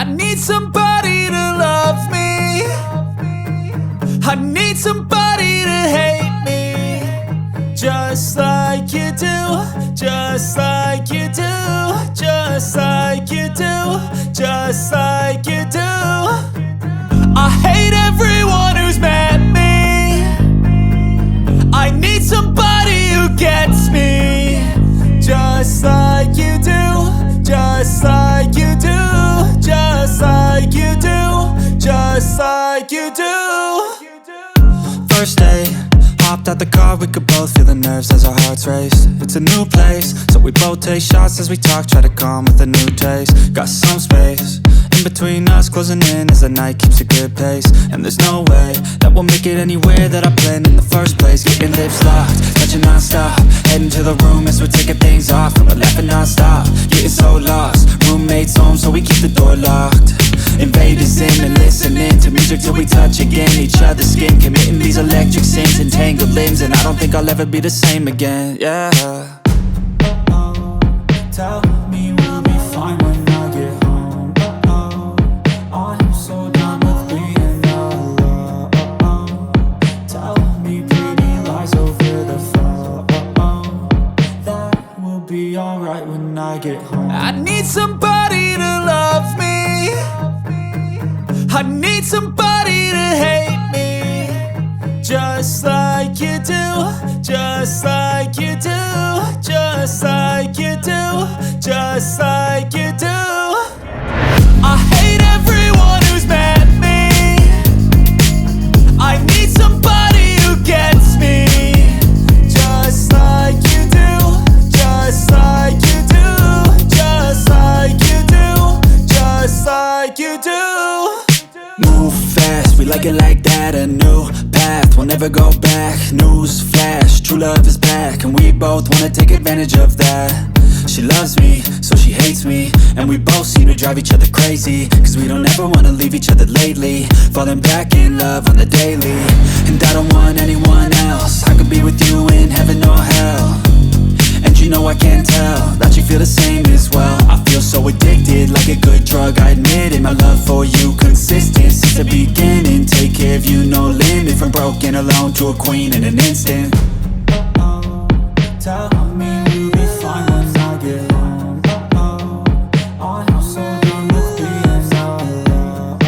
I need somebody to love me. I need somebody to hate me. Just like you do, just like you do, just like you do, just like you do. I hate everyone who's met me. I need somebody who gets me. Just like you do, just like you do, just like you do, just like you do. First day, hopped out the car, we could both feel the nerves as our hearts race. It's a new place, so we both take shots as we talk, try to calm with a new taste. Got some space in between us, closing in as the night keeps a good pace. And there's no way that we'll make it anywhere that I planned in the first place. Getting lips locked, touching non-stop, heading to the room as we're taking things off. And we're laughing non-stop, getting so lost. Roommates home, so we keep the door locked. Invaders in and listening to music till we touch again. Each other's skin, committing these electric sins, entangled limbs. And I don't think I'll ever be the same again, yeah. Tell me we'll be fine when I get home. I'm so done with being alone. Tell me pretty lies over the phone. That will be alright when I get home. I need somebody to love me. I need somebody to hate me. Just like you do, just like you do, just like you do, just like you do. I hate everyone who's met me. I need somebody who gets me. Just like you do, just like you do, just like you do, just like you do. Move fast, we like it like that. A new path, we'll never go back. News flash, true love is back. And we both wanna take advantage of that. She loves me, so she hates me. And we both seem to drive each other crazy, cause we don't ever wanna leave each other lately. Falling back in love on the daily. And I don't want anyone else. I could be with you in heaven or hell. And you know I can tell that you feel the same as well. I feel so addicted, like a good drug, I admit it. My love for you consistent since the beginning. Take care of you, no limit. From broken alone to a queen in an instant. Tell me we'll be fine when I get home. I'm so done with being alone.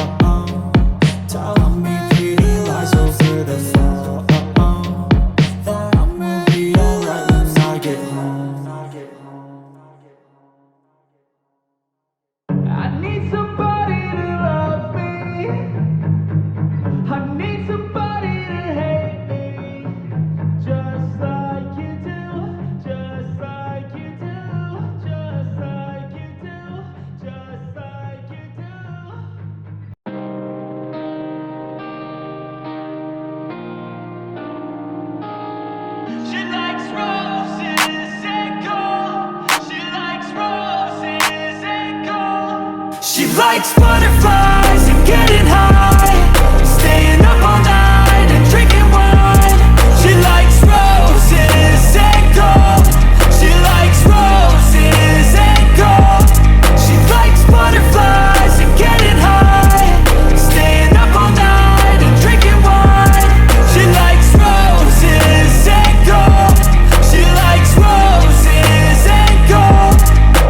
Tell me pretty lies over the phone. That will be alright when I get home. I need somebody to love me. I need somebody to hate me. Just like you do, just like you do, just like you do, just like you do. She likes roses and gold. She likes roses and gold. She likes butterflies and getting high, staying up all night and drinking wine. She likes roses and gold. She likes roses and gold. She likes butterflies and getting high, staying up all night and drinking wine. She likes roses and gold. She likes roses and gold.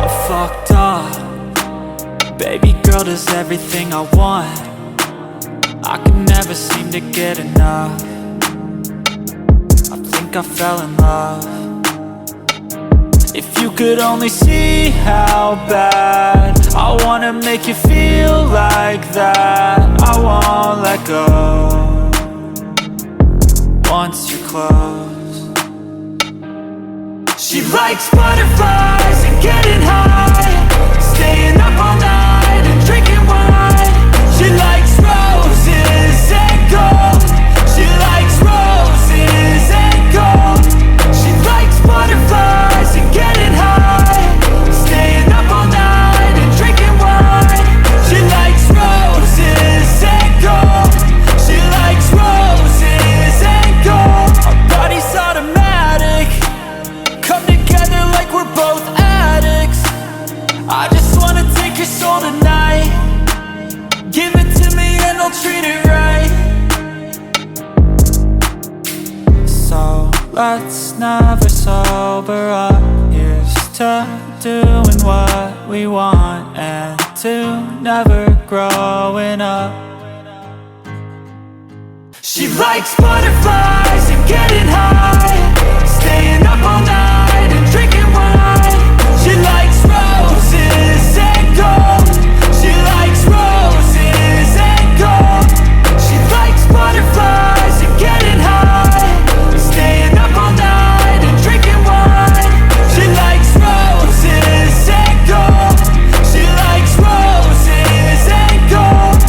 I'm fucked up. Baby girl does everything I want. I can never seem to get enough. I think I fell in love. If you could only see how bad I wanna make you feel like that. I won't let go once you're close. She likes butterflies and getting high, staying up all night and drinking wine. She likes roses and gold. She likes roses and gold. She likes butterflies and getting high, staying up all night and drinking wine. She likes roses and gold. She likes roses and gold. Our bodies automatic, come together like we're both let's never sober up. Here's to doing what we want and to never growing up. She likes butterflies and getting high, staying up all night and drinking wine. She likes roses and gold. She likes roses and gold. She likes butterflies and getting high, staying up all night and drinking wine. She likes roses and gold. She likes roses and gold.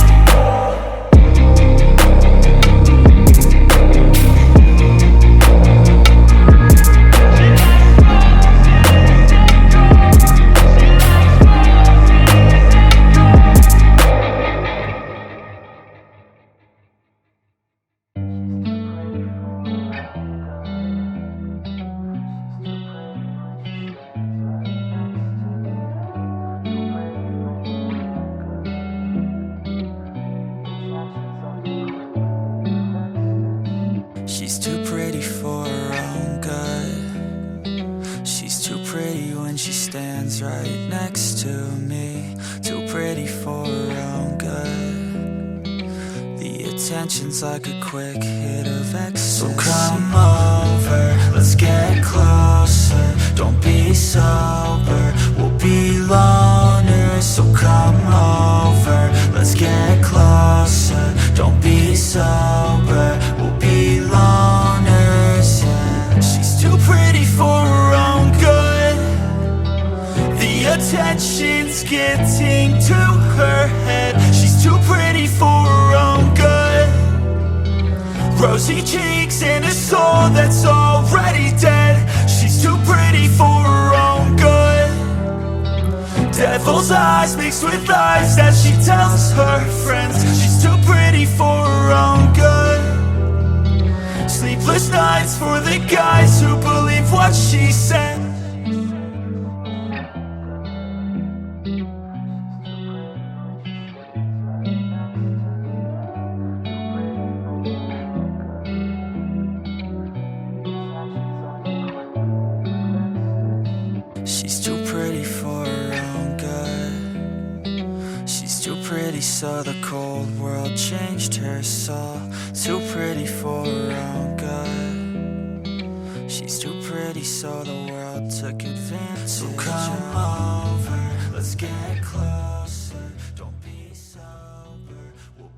She's too pretty for her own good. She's too pretty when she stands right next to me. Too pretty for her own good. The attention's like a quick hit of ecstasy. So come over, let's get closer. Don't be sober, we'll be loners. So come over, let's get closer. Don't be sober, we'll be loners, yeah. She's too pretty for her own good. The attention's getting to her head. She's too pretty for her own good. Rosy cheeks and a soul that's already dead. She's too pretty for her own good. Devil's eyes mixed with lies that she tells her friends. She's too pretty for her own good. Sleepless nights for the guys who believe what she said. She's too pretty for her own good. She's too pretty so the cold world changed her soul. Too pretty for her own good. She's too pretty so the world took advantage. So come over, let's get close.